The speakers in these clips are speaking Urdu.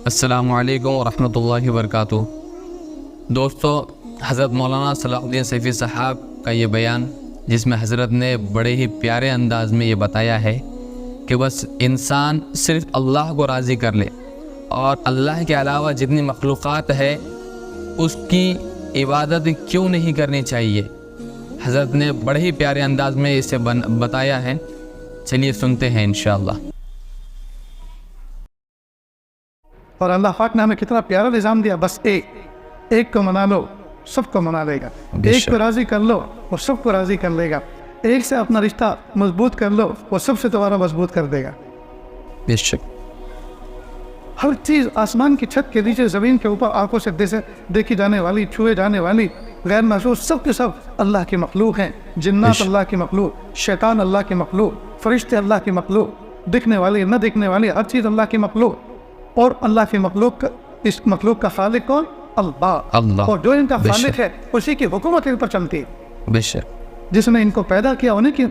السلام علیکم ورحمۃ اللہ وبرکاتہ۔ دوستو، حضرت مولانا صلاح الدین سیفی صاحب کا یہ بیان، جس میں حضرت نے بڑے ہی پیارے انداز میں یہ بتایا ہے کہ بس انسان صرف اللہ کو راضی کر لے اور اللہ کے علاوہ جتنی مخلوقات ہے اس کی عبادت کیوں نہیں کرنی چاہیے۔ حضرت نے بڑے ہی پیارے انداز میں اسے بتایا ہے، چلیے سنتے ہیں انشاءاللہ۔ اور اللہ پاک نے ہمیں کتنا پیارا نظام دیا، بس ایک کو منا لو سب کو منا لے گا، ایک کو راضی کر لو وہ سب کو راضی کر لے گا، ایک سے اپنا رشتہ مضبوط کر لو وہ سب سے تمہارا مضبوط کر دے گا۔ بے شک ہر چیز آسمان کی چھت کے نیچے، زمین کے اوپر، آنکھوں سے دیکھی جانے والی، چھوئے جانے والی، غیر محسوس، سب کے سب اللہ کی مخلوق ہیں۔ جنات اللہ کی مخلوق، شیطان اللہ کی مخلوق، فرشتے اللہ کی مخلوق، دکھنے والی نہ دکھنے والی ہر چیز اللہ کی مخلوق۔ اور اللہ کی مخلوق، اس مخلوق کا خالق کون؟ اللہ۔ اور جو ان کا خالق ہے اسی کی حکومت ان پر چلتی ہے۔ بے شک جس نے ان کو پیدا کیا انہیں کی،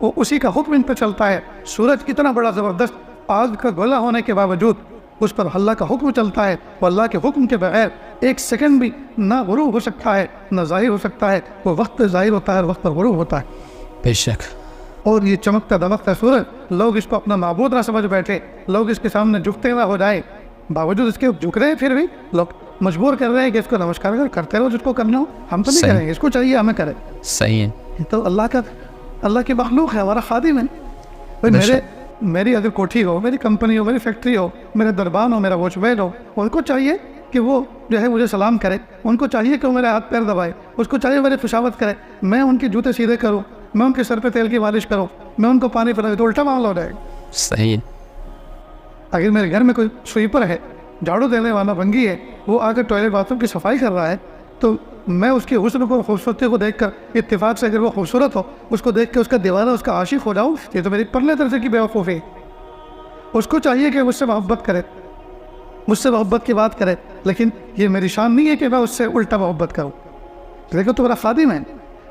وہ اسی کا حکم ان پر چلتا ہے۔ سورج کتنا بڑا زبردست آگ کا گولا ہونے کے باوجود اس پر اللہ کا حکم چلتا ہے۔ وہ اللہ کے حکم کے بغیر ایک سیکنڈ بھی نہ غروب ہو سکتا ہے نہ ظاہر ہو سکتا ہے۔ وہ وقت پہ ظاہر ہوتا ہے اور وقت پر غروب ہوتا ہے۔ بے شک۔ اور یہ چمکتا دمکتا سورج، لوگ اس کو اپنا معبود نہ سمجھ بیٹھے، لوگ اس کے سامنے جھکتے نہ ہو جائے، باوجود اس کے جھک رہے ہیں، پھر بھی لوگ مجبور کر رہے ہیں کہ اس کو نمسکار کرتے رہو، جس کو کرنا ہو۔ ہم تو نہیں کریں گے، اس کو چاہیے ہمیں کرے۔ صحیح ہے۔ تو اللہ کی مخلوق ہے، ہمارا خادم ہے۔ میری اگر کوٹھی ہو، میری کمپنی ہو، میری فیکٹری ہو، میرے دربان ہو، میرا واچ مین ہو، ان کو چاہیے کہ وہ جو ہے مجھے سلام کرے، ان کو چاہیے کہ وہ میرے ہاتھ پیر دبائے، اس کو چاہیے میری خوشامد کرے، میں ان کے جوتے سیدھے کروں، میں ان کے سر پہ تیل کی مالش کروں، میں ان کو پانی پلاؤں، تو الٹا معاملہ ہو جائے گا۔ صحیح ہے۔ اگر میرے گھر میں کوئی سویپر ہے، جھاڑو دینے والا بنگی ہے، وہ آ کر ٹوائلٹ باتھ روم کی صفائی کر رہا ہے، تو میں اس کے حسن کو، خوبصورتی کو دیکھ کر، اتفاق سے اگر وہ خوبصورت ہو، اس کو دیکھ کے اس کا دیوانہ، اس کا عاشق ہو جاؤں، یہ تو میری پرلے درجے کی بیوقوفی ہے۔ اس کو چاہیے کہ مجھ سے محبت کرے، مجھ سے محبت کی بات کرے، لیکن یہ میری شان نہیں ہے کہ میں اس سے الٹا محبت کروں۔ دیکھو تو میرا خادم ہے۔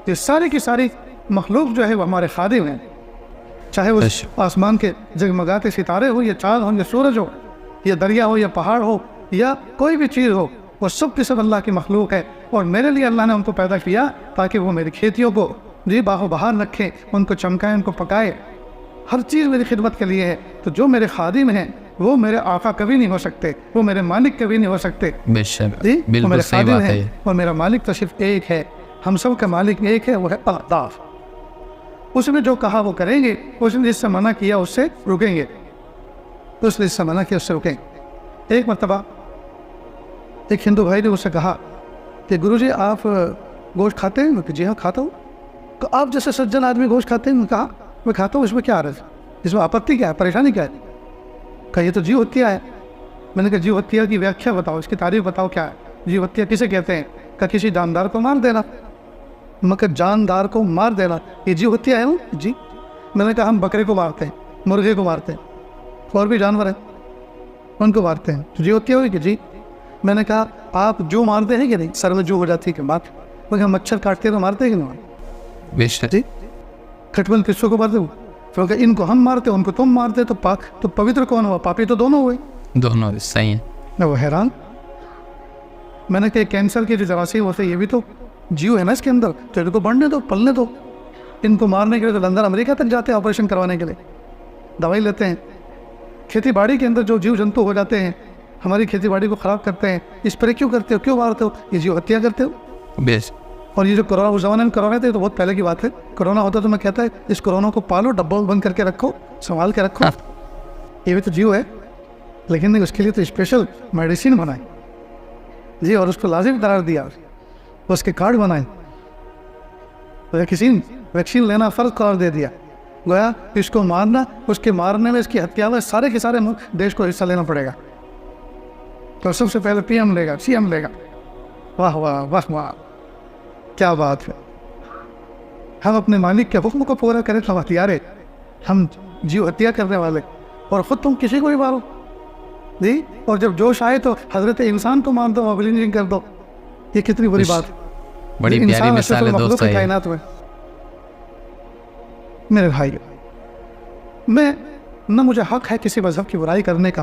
یہ ساری کی ساری مخلوق جو ہے وہ ہمارے خادم ہیں، چاہے وہ آسمان کے جگمگاتے ستارے ہو، یا چاند ہو، یا سورج ہو، یا دریا ہو، یا پہاڑ ہو، یا کوئی بھی چیز ہو، وہ سب کے سب اللہ کی مخلوق ہے۔ اور میرے لیے اللہ نے ان کو پیدا کیا تاکہ وہ میری کھیتیوں کو باہو بہار رکھیں، ان کو چمکائیں، ان کو پکائے، ہر چیز میری خدمت کے لیے ہے۔ تو جو میرے خادم ہیں وہ میرے آقا کبھی نہیں ہو سکتے، وہ میرے مالک کبھی نہیں ہو سکتے۔ بے شک، وہ بالکل میرے صحیح خادم بات ہے۔ ہیں اور میرا مالک تو صرف ایک ہے، ہم سب کا مالک ایک ہے، وہ ہے اللہ۔ اس نے جو کہا وہ کریں گے، اس نے جس سے منع کیا اس سے رکیں گے، اس نے جس سے منع کیا اس سے رکیں گے۔ ایک مرتبہ ایک ہندو بھائی نے اس سے کہا کہ گرو جی آپ گوشت کھاتے ہیں؟ میں کہ جی ہاں کھاتا ہوں۔ کہ آپ جیسے سجن آدمی گوشت کھاتے ہیں؟ میں کہا میں کھاتا ہوں، اس میں کیا عرض، اس میں آپتی کیا ہے، پریشانی کیا ہے؟ کہ یہ تو جیو ہتیا ہے۔ میں نے کہا جیو ہتیا کی ویاخیا بتاؤ، اس کی تعریف بتاؤ کیا ہے، جیو ہتیا کسے کہتے ہیں؟ کہ کسی جاندار کو مار دینا۔ مگر جاندار کو مار دینا یہ جیو ہتیا ہے؟ جی۔ میں نے کہا ہم بکرے کو مارتے ہیں، مرغے کو مارتے ہیں، اور بھی جانور ہیں ان کو مارتے ہیں، تو جیو ہتیا ہوئی کہ جی۔ میں نے کہا آپ جو مارتے ہیں کہ نہیں، سر میں جو ہو جاتی ہے کہ مار؟ میں کہا مچھر کاٹتے ہیں تو مارتے ہیں کہ نہیں؟ بے شک جی۔ کھٹمل کسوں کو مارتے ہو؟ کیونکہ ان کو ہم مارتے ان کو تم مارتے، تو پاک تو پوتر کون ہوا؟ پاپی تو دونوں ہوئے۔ دونوں صحیح ہیں۔ میں وہ حیران، میں نے کہا کینسر کے جو جراثیم ہوتے ہیں یہ بھی تو جیو ہے نا اس کے اندر، تو ان کو بڑھنے دو، پلنے دو۔ ان کو مارنے کے لیے تو لندن امریکہ تک جاتے ہیں آپریشن کروانے کے لیے، دوائی لیتے ہیں۔ کھیتی باڑی کے اندر جو جیو جنتو ہو جاتے ہیں، ہماری کھیتی باڑی کو خراب کرتے ہیں، اسپرے کیوں کرتے ہو، کیوں مارتے ہو؟ یہ جیو ہتیا کرتے ہو۔ بے اور یہ جو کرونا، اس زمانے میں کرونا تھے تو بہت پہلے کی بات ہے، کرونا ہوتا تو میں کہتا ہے اس کرونا کو پالو، ڈبوں میں بند کر کے رکھو، سنبھال کے رکھو، یہ بھی تو جیو ہے۔ لیکن اس کے لیے تو اسپیشل میڈیسن بنائے جی، اور اس کو لازم قرار دیا، اس کے کارڈ بنائے، ویکسین لینا فرض قرار دے دیا، گویا اس کو مارنا، اس کے مارنے میں، اس کی ہتیا میں سارے کے سارے دیش کو حصہ لینا پڑے گا۔ تو سب سے پہلے پی ایم لے گا، سی ایم لے گا۔ واہ واہ واہ واہ، کیا بات ہے۔ ہم اپنے مالک کے حکم کو پورا کریں تو ہتھیار ہے، ہم جیو ہتیا کرنے والے، اور خود تم کسی کو بھی مارو جی، اور جب جوش آئے تو حضرت انسان کو مان دو، موبلائزنگ کر دو۔ یہ کتنی بڑی بات ہے، بڑی پیاری مثال ہے دوستو۔ کائنات میں میرے بھائی، میں نہ مجھے حق ہے کسی مذہب کی برائی کرنے کا،